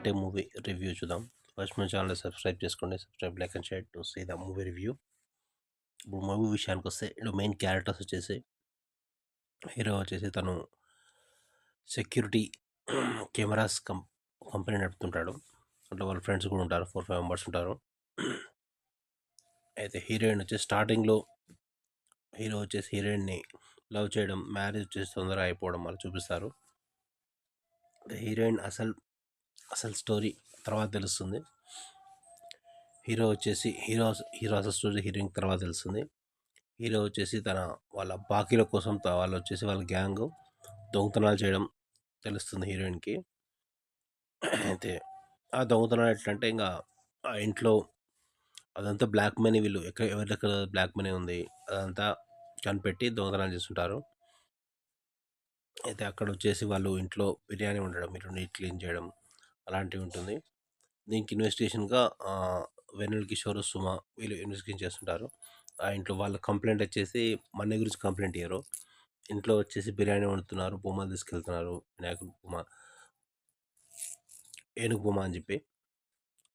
అంటే movie review చూద్దాం. First మన ఛానల్ సబ్స్క్రైబ్ చేసుకోండి. Subscribe, like and share to see the movie review. ఇప్పుడు మూవీ విషయానికొస్తే ఇందులో మెయిన్ క్యారెక్టర్స్ వచ్చేసి హీరో వచ్చేసి తను సెక్యూరిటీ కెమెరాస్ కంపెనీ నడుపుతుంటాడు. అట్లా వాళ్ళ ఫ్రెండ్స్ కూడా ఉంటారు, 4-5 మెంబర్స్ ఉంటారు. అయితే హీరోయిన్ వచ్చేసి స్టార్టింగ్లో హీరో వచ్చేసి హీరోయిన్ని లవ్ చేయడం, మ్యారేజ్ వచ్చేసి తొందరగా అయిపోవడం అలా చూపిస్తారు. హీరోయిన్ అసలు స్టోరీ తర్వాత తెలుస్తుంది. హీరో అసలు స్టోరీ హీరోయిన్ తర్వాత తెలుస్తుంది. హీరో వచ్చేసి వాళ్ళ బాకీల కోసం వాళ్ళు వచ్చేసి వాళ్ళ గ్యాంగ్ దొంగతనాలు చేయడం తెలుస్తుంది హీరోయిన్కి. అయితే ఆ దొంగతనాలు ఎట్లంటే ఇంకా ఆ ఇంట్లో అదంతా బ్లాక్ మనీ, వీళ్ళు ఎవరి దగ్గర బ్లాక్ మనీ ఉంది అదంతా కనిపెట్టి దొంగతనాలు చేస్తుంటారు. అయితే అక్కడ వచ్చేసి వాళ్ళు ఇంట్లో బిర్యానీ ఉండడం, మీరు నీట్ క్లీన్ చేయడం అలాంటివి ఉంటుంది. దీనికి ఇన్వెస్టిగేషన్గా వెన్నెల కిషోర్, సుమ వీళ్ళు ఇన్వెస్టిగేషన్ చేస్తుంటారు. ఆ ఇంట్లో వాళ్ళ కంప్లైంట్ వచ్చేసి మనీ గురించి కంప్లైంట్ ఇయ్యరు. ఇంట్లో వచ్చేసి బిర్యానీ వండుతున్నారు, బొమ్మలు తీసుకెళ్తున్నారు, వినాయకుడు బొమ్మ, ఏనుగు బొమ్మ అని చెప్పి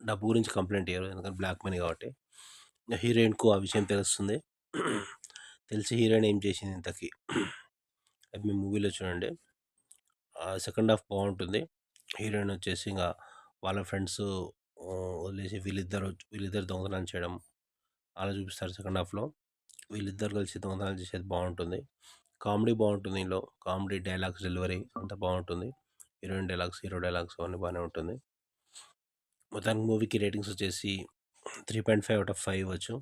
డబ్బు గురించి కంప్లైంట్ ఇయ్యరు, ఎందుకంటే బ్లాక్ మనీ కాబట్టి. హీరోయిన్కు ఆ విషయం తెలుస్తుంది. తెలిసి హీరోయిన్ ఏం చేసింది ఇంతకీ అది మీ మూవీలో చూడండి. సెకండ్ హాఫ్ బాగుంటుంది. హీరోయిన్ వచ్చేసి ఇంకా వాళ్ళ ఫ్రెండ్స్ వదిలేసి వీళ్ళిద్దరు దొంగతనాలు చేయడం అలా చూపిస్తారు సెకండ్ హాఫ్లో. వీళ్ళిద్దరు కలిసి దొంగతనాలు చేసేది బాగుంటుంది. కామెడీ బాగుంటుంది. ఇందులో కామెడీ, డైలాగ్స్ డెలివరీ అంతా బాగుంటుంది. హీరోయిన్ డైలాగ్స్, హీరో డైలాగ్స్ అన్నీ బాగానే ఉంటుంది. మొత్తానికి మూవీకి రేటింగ్స్ వచ్చేసి 3.5/5 ఇవ్వచ్చు.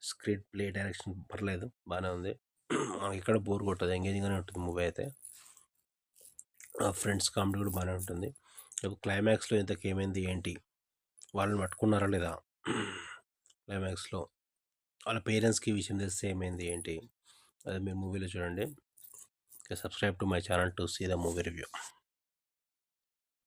స్క్రీన్ ప్లే, డైరెక్షన్ పర్లేదు, బాగానే ఉంది. మనకి ఎక్కడ బోర్ కొట్టదు, ఎంగేజింగ్గానే ఉంటుంది మూవీ అయితే. ఫ్రెండ్స్ కామెడీ కూడా బాగానే ఉంటుంది. క్లైమాక్స్లో ఇంతకు ఏమైంది ఏంటి, వాళ్ళని పట్టుకున్నారా లేదా, క్లైమాక్స్లో వాళ్ళ పేరెంట్స్కి ఈ విషయం తెలిస్తే ఏమైంది ఏంటి, అది మీరు మూవీలో చూడండి. Subscribe to my channel to see the movie review.